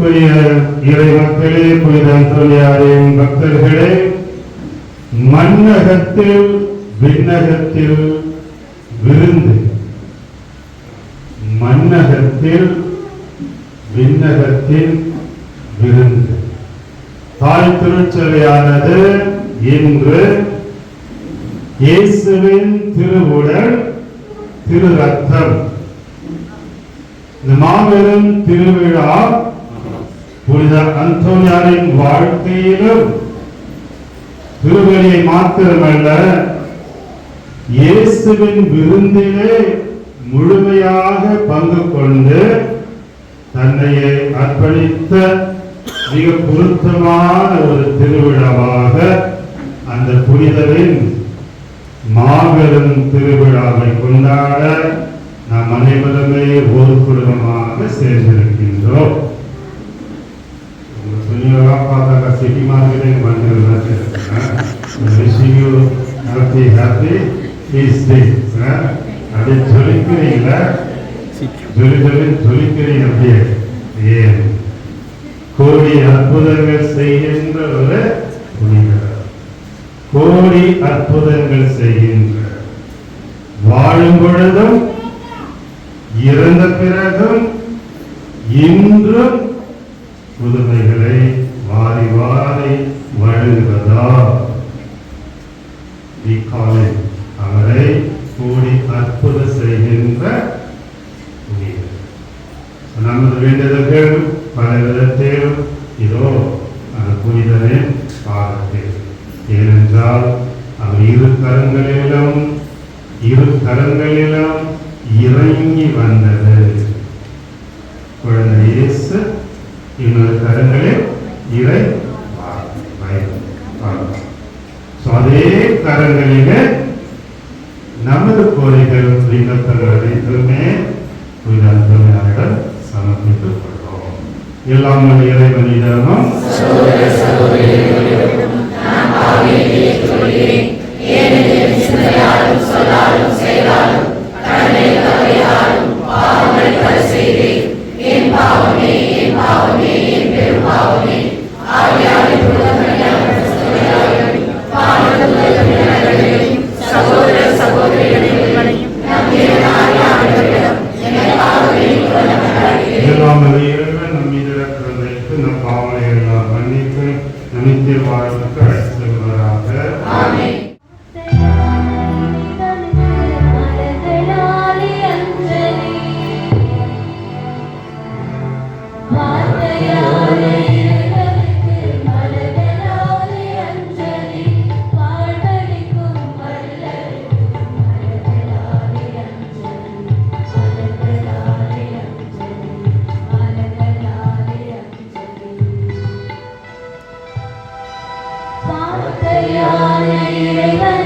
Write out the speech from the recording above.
அன்பிற்குரிய இறைமக்களே, புனித அந்தோனியாரின் பக்தர்களே, மண்ணகத்தில் விண்ணகத்தில் விருந்து. மண்ணகத்தில் விண்ணகத்தில் விருந்து. தாய் திருச்சபையானது இன்று இயேசுவின் திருவுடல் திரு ரத்தம் இந்த மாபெரும் திருவிழா புனித அந்தோனியாரின் வாழ்க்கையிலும் திருவழியை மாத்திரமல்ல, இயேசுவின் விருந்திலே முழுமையாக பங்கு கொண்டு தன்னையே அர்ப்பணித்த மிக பொருத்தமான ஒரு திருவிழாவாக அந்த புனிதரின் மாபெரும் திருவிழாவை கொண்டாட நாம் அனைவருமே ஒரு குடும்பமாக சேர்ந்திருக்கின்றோம். பார்த்தாக்கா சிட்டி மார்க்கெட்டிங் பண்ணுறது அப்படியே ஜொலிக்கிறீங்களா? ஜொலிக்கிறீங்க அப்படியே. ஏன் கோடி அற்புதங்கள் செய்கின்ற ஒரு புனிதர், கோடி அற்புதங்கள் செய்கின்ற, வாழும் பொழுதும் இறந்த பிறகும் இன்றும் புதுமைகளை வாரி வாரி வழங்குவதா அவரை கூடி அற்புத செய்கின்ற நமது வேண்டுதல்கள் பல விதத்தில் இதோ அந்த புனிதரின் பாதத்தில். ஏனென்றால் அவர் இரு கரங்களிலும் இறங்கி வந்தது. குழந்தை இயேசு இன்னொரு கரங்களில் இறை அதே கரங்களிலே நமது கோரிகள் விண்ணப்பங்கள் அனைத்துமே சமர்ப்பித்துக் கொள்வோம். எல்லாம் இறைவனிடமும் இறைவன்